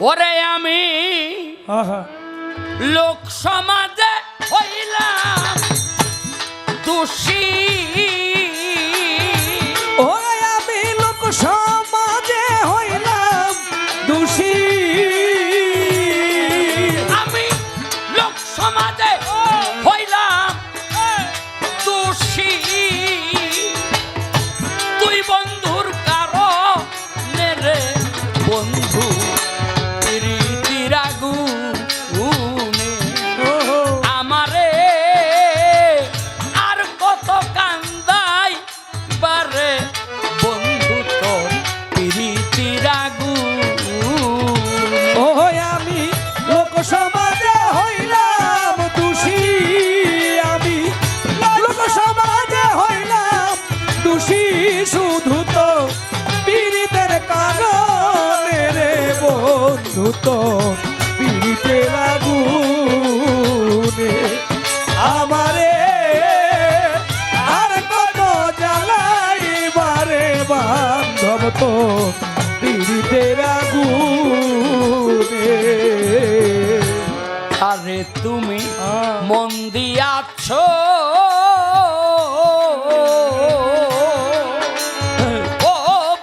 ওরে আমি লোক সমাজে হইলাম দোষী, ওরে আমি লোক সমাজে হইলাম দোষী, আমি লোক সমাজে হইলাম দোষী। তুই বন্ধুর কারণে রে বন্ধু প্রীতির আগুনে আমারে আর কত কান্দাই বারে বন্ধু তোর প্রীতির আগুনে। ও আমি লোক সমাজে হইলাম দোষী, আমি লোক সমাজে হইলাম দোষী, শুধু তো পীড়িতের কারণে রে বন্ধু তো পীড়িতের আগুনে আমারে আর কত জ্বালাইবারে বান্ধব তো পীড়িতের আগুনে। আরে তুমি মন দিয়াছ ও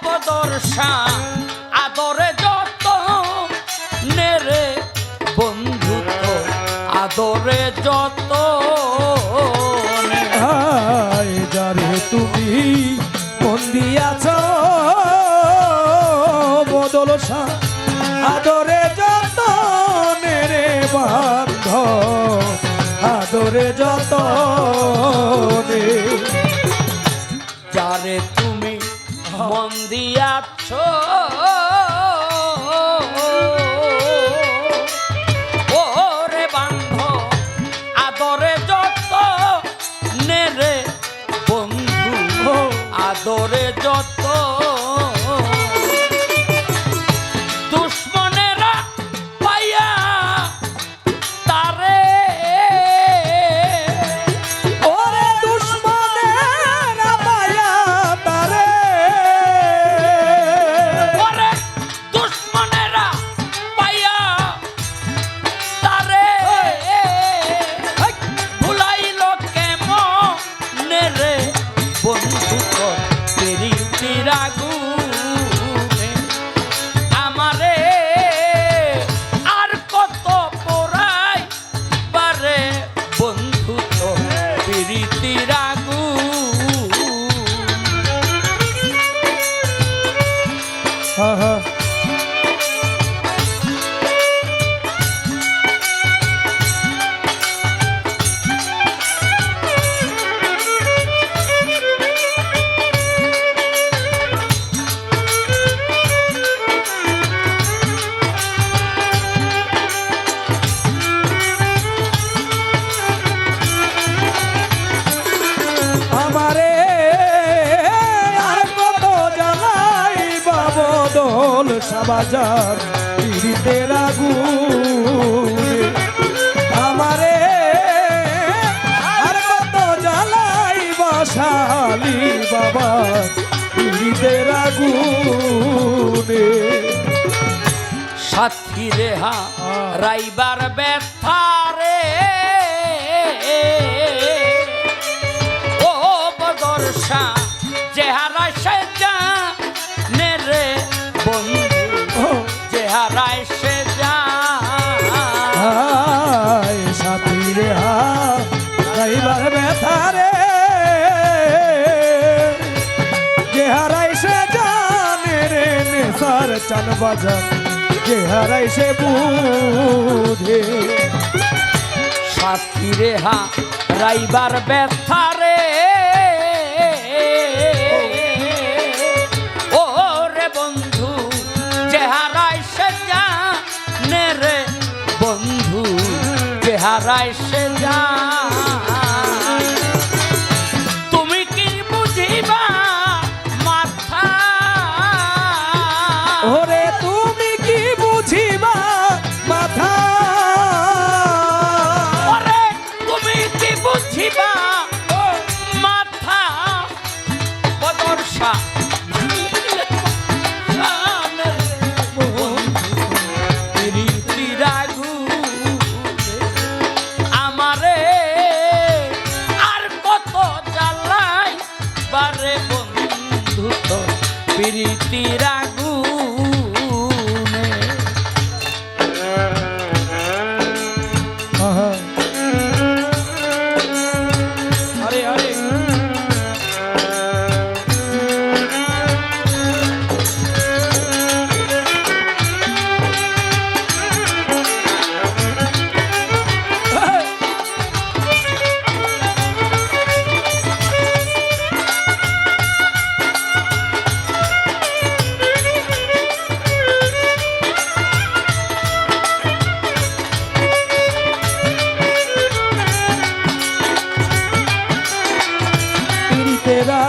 বদরশা আদরে যত নেরে বন্ধু তো আদরে যত আয় যারে তুমি মন দিয়াছ বদল আদরে যত নেরে বান্ধ আদরে যত যারে তুমি মন দিয়াছ ওরে বান্ধ আদরে যত নেরে বন্ধু আদরে যত দুশ্মনেরা পাইয়া তারে ওরে দুশ্মনেরা পাইয়া তারে ওরে দুশ্মনেরা পাইয়া তারে ভুলাইল কেমনে রে বন্ধু তোর প্রীতির আগুনে আমারে আর কত পোড়াই পারে বন্ধু তোর প্রীতির আগুন। হা হা আমারে আর কত জ্বালাই বাবদল সাবাজার পীড়িতের আগুনে আমারে আর কত জ্বালাই বসালি বাবা পীড়িতের আগুনে। সাথী রেহা রাইবার ব্যথারে ও বদরশা চেহারায় সে জানে রে বন্ধু চেহারায় সে হায় সাথী রে হাইবার ব্যথারে যে হারাই সে জানে রে নেশার চান বাজার যে হারাই সে বুঝে। সাথী রেহা রাইবার ব্যথারে ও রে বন্ধু চেহারায় সে জানে রে বন্ধু চেহারায় সে তুমি কি বুঝিবা মাথা ওরে তুমি কি বুঝিবা মাথা ওরে তুমি কি বুঝিবা মাথা বদরশা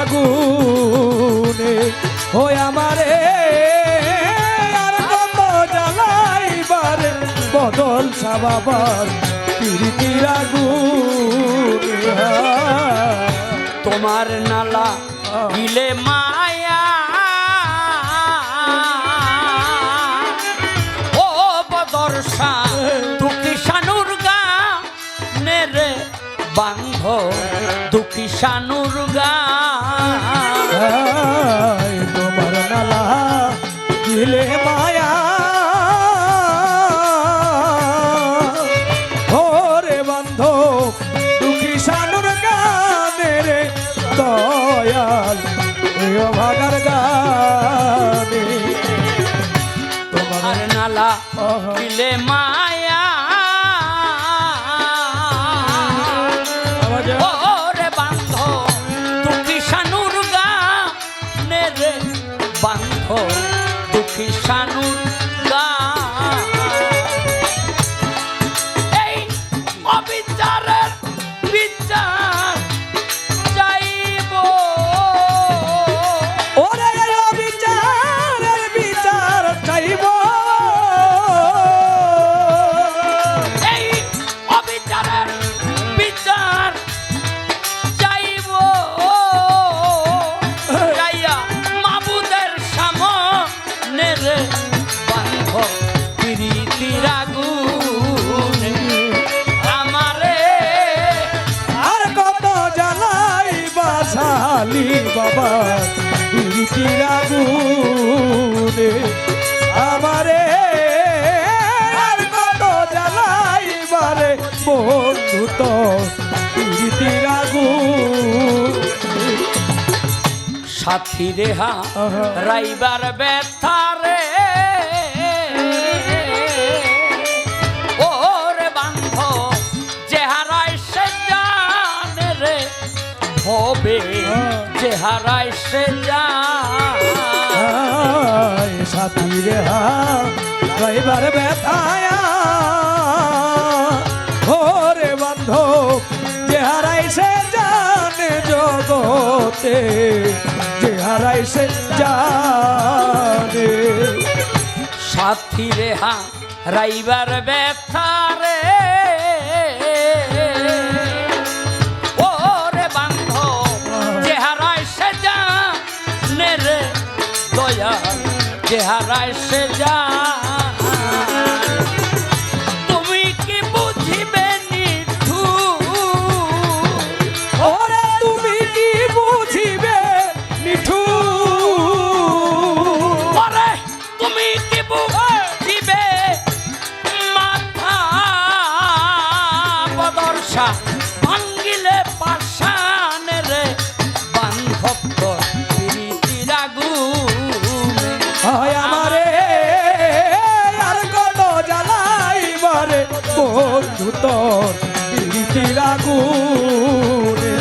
আগুনে ওই আমারে আর কত জ্বালাইবারে বদল সাবাবার প্রীতির আগুনে তোমার নালা গিলে মায়া ও বদর্শা দুঃখী শানুর গা নেরে বান্ধ দুঃখী শানুর গা তোমার নালা গিলে মায়া ওরে বান্ধব দুঃখী শানুর গানে রে দয়াল ওই ভাগার গানে তোমার নালা গিলে মায়া ওরে বান্ধ দুঃখী শানুর গা নেরে বান্ধ দুঃখী শানুর গা এই অবিচারের বিচার চাইব ওরে বিচারের বিচার চাইব এই অবিচারের বিচার চাইব যাইয়া মাবুদের সামনে রে বান্ধ প্রীতির আগুনে আমারে আর কত জ্বালাই বাসালি বাবা প্রীতির আগুনে আমারে আর কত জ্বালাই বারে বন্ধু তো প্রীতির আগুন সাথী রেহা রাইবার ব্যথা রে ওরে বান্ধ চেহারায় সে জানে রে হবে চেহারায় সে জান সাথী রে রইবার ব্যথায়া ওরে বান্ধব যে হারাইছে জানে জগতে যে হারাইছে জানে সাথী রেহা রাইবার ব্যথা রে ওরে বান্ধ চেহারায় সে জানে রে দয়াল চেহারায় সে জান তুমি কি বুঝিবে নিঠুর ওরে তুমি কি বুঝিবে মিঠু ওরে তুমি কি বুঝিবে মাথা বদর্শা ভাঙ্গিলে পাশান রে বান্ধব প্রীতির আগুনে হয় আমারে আর কত জ্বালাইবারে বন্ধু তোর প্রীতির আগুনে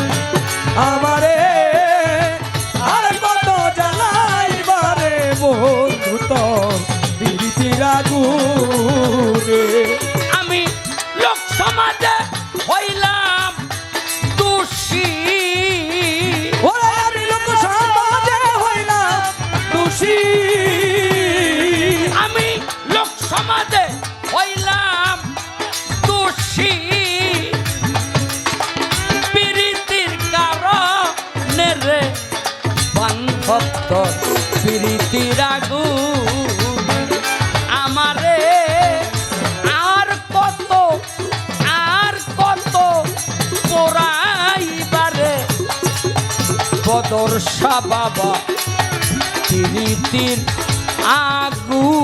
আমারে আর কত জ্বালাইবারে বন্ধু তোর প্রীতির আগুনে আমি লোক সমাজে হইলাম দোষী ওরে আমি লোক সমাজে হইলাম দোষী আমি লোক সমাজে হইলাম দোষী প্রীতির কারণে রে বান্ধব তোর প্রীতির আগুনে আমারে আর কত পোড়াইবারে বদর্শা বাবা প্রীতির আগুন